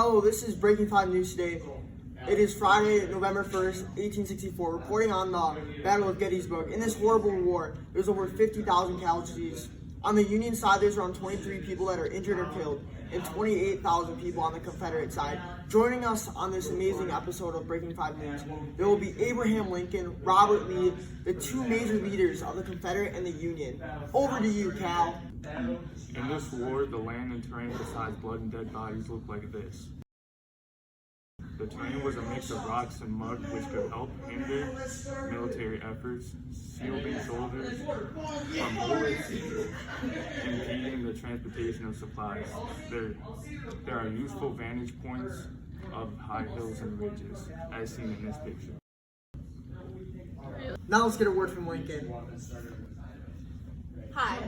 Hello, this is Breaking 5 News today. It is Friday, November 1st, 1864, reporting on the Battle of Gettysburg. In this horrible war, there's over 50,000 casualties. On the Union side, there's around 23 people that are injured or killed, and 28,000 people on the Confederate side. Joining us on this amazing episode of Breaking 5 News, there will be Abraham Lincoln, Robert Lee, the two major leaders of the Confederate and the Union. Over to you, Cal. In this war, the land and terrain besides blood and dead bodies looked like this. The terrain was a mix of rocks and mud, which could help hinder military efforts, shielding soldiers from bullets, impeding the transportation of supplies. There are useful vantage points of high hills and ridges, as seen in this picture. Now let's get a word from Lincoln. Hi.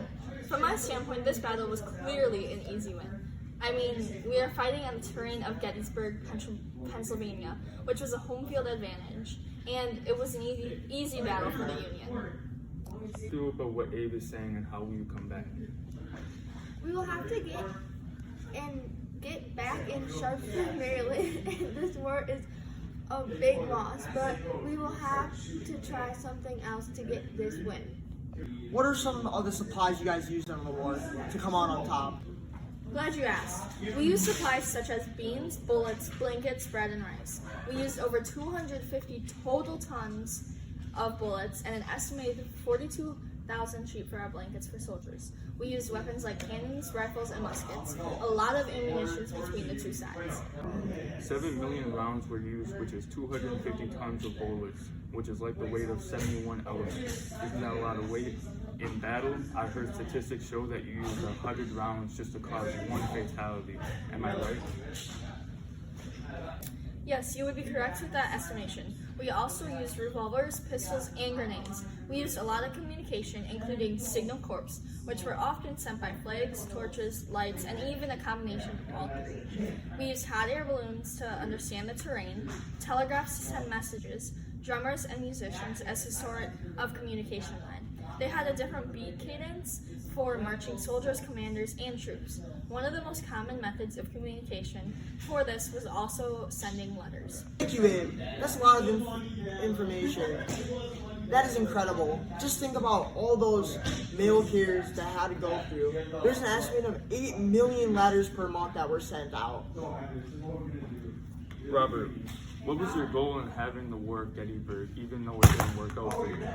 From my standpoint, this battle was clearly an easy win. I mean, we are fighting on the terrain of Gettysburg, Pennsylvania, which was a home field advantage, and it was an easy battle for the Union. Through about what Abe is saying and how will you come back? We will have to get back in Sharpsburg, Maryland, and this war is a big loss, but we will have to try something else to get this win. What are some of the supplies you guys used in the war to come out on top? Glad you asked. We used supplies such as beans, bullets, blankets, bread, and rice. We used over 250 total tons of bullets and an estimated 42,000 sheep for our blankets for soldiers. We used weapons like cannons, rifles, and muskets. A lot of ammunition between the two sides. 7 million rounds were used, which is 250 tons of bullets, which is like the weight of 71 elephants. Isn't that a lot of weight? In battle, I heard statistics show that you use 100 rounds just to cause one fatality. Am I right? Yes, you would be correct with that estimation. We also used revolvers, pistols, and grenades. We used a lot of communication, including signal corps, which were often sent by flags, torches, lights, and even a combination of all three. We used hot air balloons to understand the terrain, telegraphs to send messages, drummers and musicians as a sort of communication line. They had a different beat cadence for marching soldiers, commanders, and troops. One of the most common methods of communication for this was also sending letters. Thank you, Abe. That's a lot of information. That is incredible. Just think about all those mail carriers that had to go through. There's an estimate of 8 million letters per month that were sent out. Robert, what was your goal in having the war at Gettysburg, even though it didn't work out for you?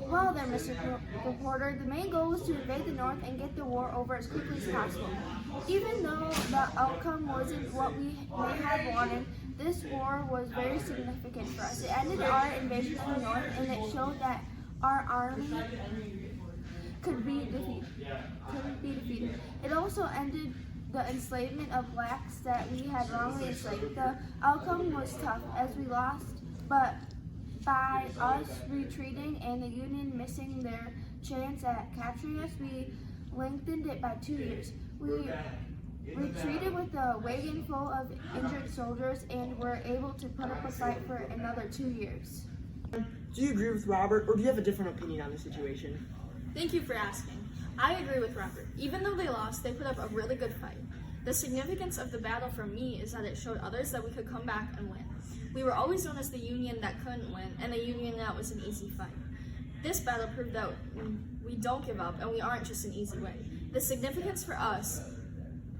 Well then, Mr. Reporter, the main goal was to invade the North and get the war over as quickly as possible. Even though the outcome wasn't what we may have wanted, this war was very significant for us. It ended our invasion of the North, and it showed that our army could be defeated. It also ended the enslavement of blacks that we had wrongly enslaved. The outcome was tough as we lost, but by us retreating and the Union missing their chance at capturing us, we lengthened it by 2 years. We retreated with a wagon full of injured soldiers and were able to put up a fight for another 2 years. Do you agree with Robert, or do you have a different opinion on the situation? Thank you for asking. I agree with Robert. Even though they lost, they put up a really good fight. The significance of the battle for me is that it showed others that we could come back and win. We were always known as the Union that couldn't win, and the Union that was an easy fight. This battle proved that we don't give up, and we aren't just an easy win. The significance for us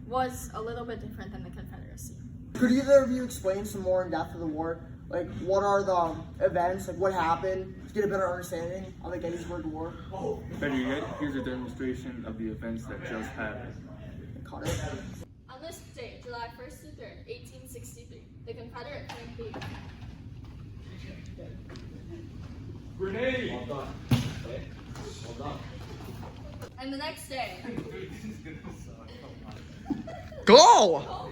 was a little bit different than the Confederacy. Could either of you explain some more in depth of the war? Like, what are the events, like what happened, to get a better understanding of the Gettysburg War? Better yet, here's a demonstration of the events that just happened. Caught it. On this day, July 1st to 3rd, 1863, the Confederate flank beat. Grenade! Well done. Okay. Well done. And the next day, Go!